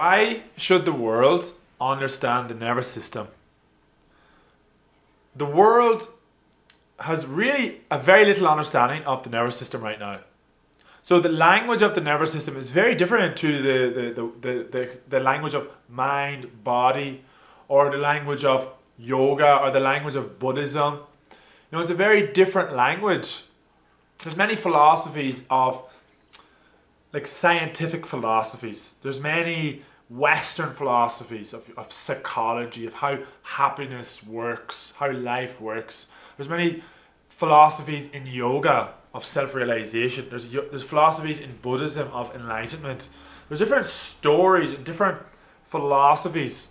Why should the world understand the nervous system? The world has really a very little understanding of the nervous system right now. So the language of the nervous system is very different to the language of mind, body, or the language of yoga or the language of Buddhism. It's a very different language. There's many philosophies of like scientific philosophies. There's many Western philosophies of psychology, of how happiness works, how life works. There's many philosophies in yoga of self-realization. There's philosophies in Buddhism of enlightenment. There's different stories and different philosophies.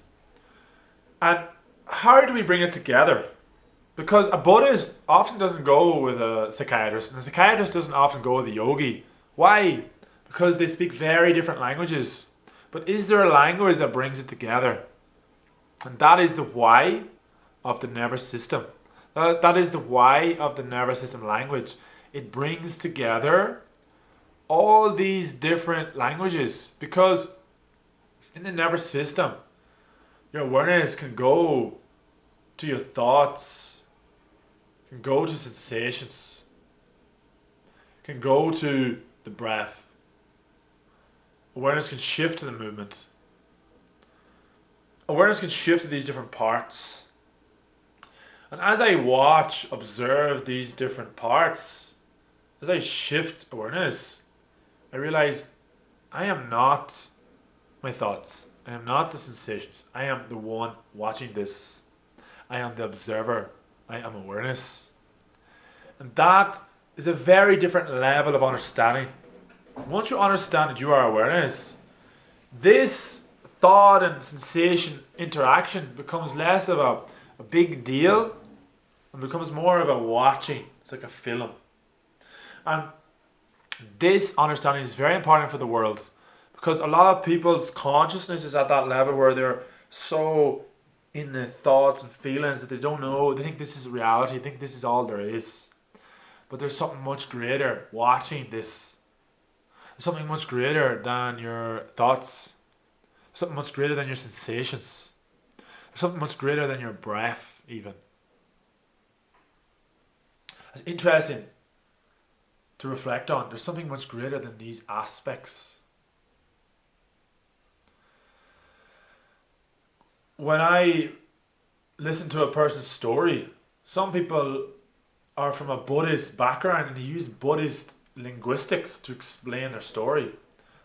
And how do we bring it together? Because a Buddhist often doesn't go with a psychiatrist, and a psychiatrist doesn't often go with a yogi. Why? Because they speak very different languages. But is there a language that brings it together? And that is the why of the nervous system. That is the why of the nervous system language. It brings together all these different languages, because in the nervous system, your awareness can go to your thoughts, can go to sensations, can go to the breath. Awareness can shift to the movement. Awareness can shift to these different parts. And as I watch, observe these different parts, as I shift awareness, I realize I am not my thoughts. I am not the sensations. I am the one watching this. I am the observer. I am awareness. And that is a very different level of understanding. Once you understand that you are awareness, this thought and sensation interaction becomes less of a big deal and becomes more of a watching. It's like a film. And this understanding is very important for the world, because a lot of people's consciousness is at that level where they're so in the thoughts and feelings that they don't know. They think this is reality. They think this is all there is. But there's something much greater watching this. There's something much greater than your thoughts. There's something much greater than your sensations. There's something much greater than your breath even. It's interesting to reflect on. There's something much greater than these aspects. When I listen to a person's story, some people are from a Buddhist background and they use Buddhist linguistics to explain their story.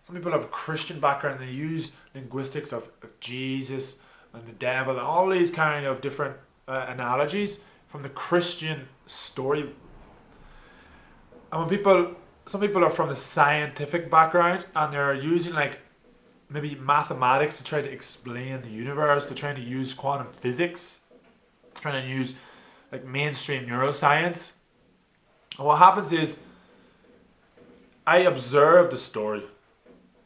Some people have a Christian background and they use linguistics of Jesus and the devil and all these kind of different analogies from the Christian story. And some people are from the scientific background and they're using like maybe mathematics to try to explain the universe. They're trying to use quantum physics, trying to use like mainstream neuroscience. And what happens is I observe the story,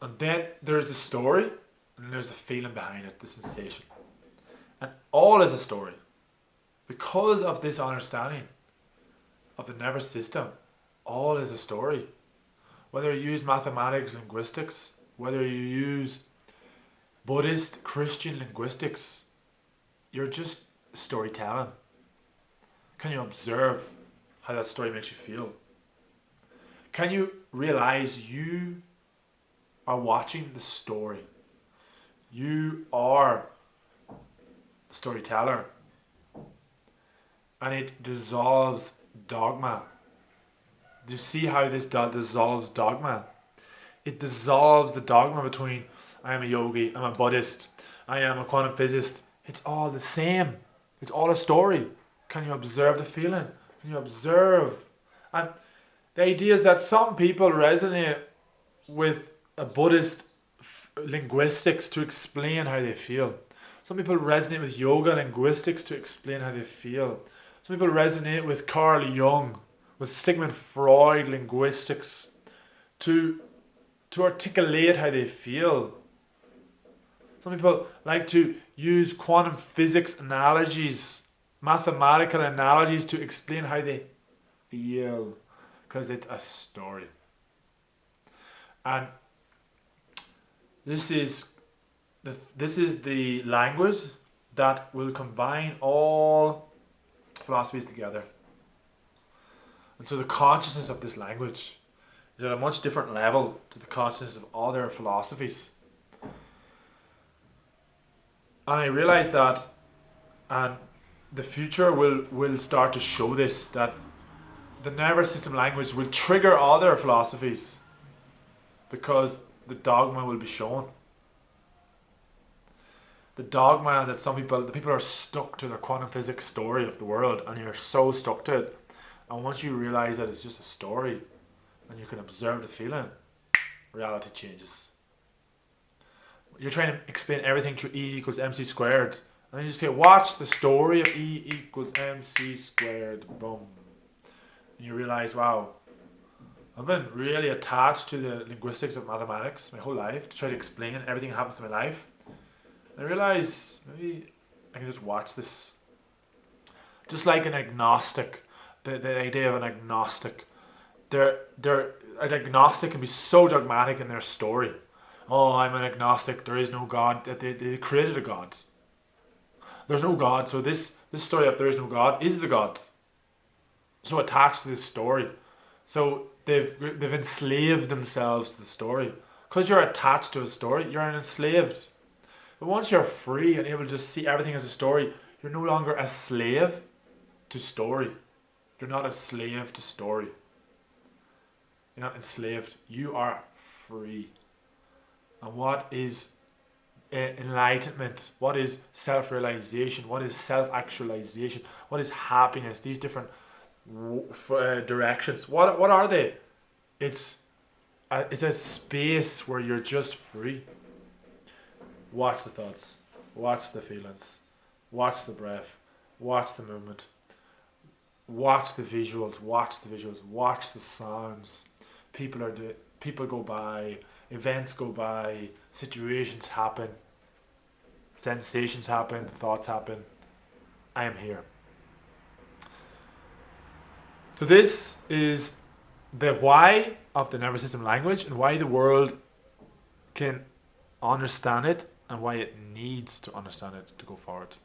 and then there's the story, and then there's the feeling behind it, the sensation. And all is a story. Because of this understanding of the nervous system, all is a story. Whether you use mathematics, linguistics, whether you use Buddhist, Christian linguistics, you're just storytelling. Can you observe how that story makes you feel? Can you realize you are watching the story? You are the storyteller. And it dissolves dogma. Do you see how this dissolves dogma? It dissolves the dogma between I am a yogi, I'm a Buddhist, I am a quantum physicist. It's all the same. It's all a story. Can you observe the feeling? Can you observe? And the idea is that some people resonate with a Buddhist linguistics to explain how they feel. Some people resonate with yoga linguistics to explain how they feel. Some people resonate with Carl Jung, with Sigmund Freud linguistics to articulate how they feel. Some people like to use quantum physics analogies, mathematical analogies to explain how they feel, because it's a story. And this is This is the language that will combine all philosophies together. And so the consciousness of this language is at a much different level to the consciousness of other philosophies. And I realized that, and the future will start to show this, that the nervous system language will trigger other philosophies because the dogma will be shown. The dogma that the people are stuck to their quantum physics story of the world, and you're so stuck to it. And once you realize that it's just a story and you can observe the feeling, reality changes. You're trying to explain everything through E equals MC squared, and then you just say, watch the story of E equals MC squared, boom. And you realize, wow, I've been really attached to the linguistics of mathematics my whole life to try to explain everything that happens to my life. And I realize maybe I can just watch this. Just like an agnostic, the idea of an agnostic. An agnostic can be so dogmatic in their story. Oh, I'm an agnostic, there is no God. They created a God. There's no God, so this story of there is no God is the God. So attached to this story. So they've enslaved themselves to the story. Because you're attached to a story, you're enslaved. But once you're free and able to just see everything as a story, you're no longer a slave to story. You're not a slave to story. You're not enslaved. You are free. And what is enlightenment? What is self-realization? What is self-actualization? What is happiness? These different directions. What are they? It's a space where you're just free. Watch the thoughts. Watch the feelings. Watch the breath. Watch the movement. Watch the visuals. Watch the visuals. Watch the sounds. People go by. Events go by. Situations happen. Sensations happen. Thoughts happen. I am here. So this is the why of the nervous system language, and why the world can understand it, and why it needs to understand it to go forward.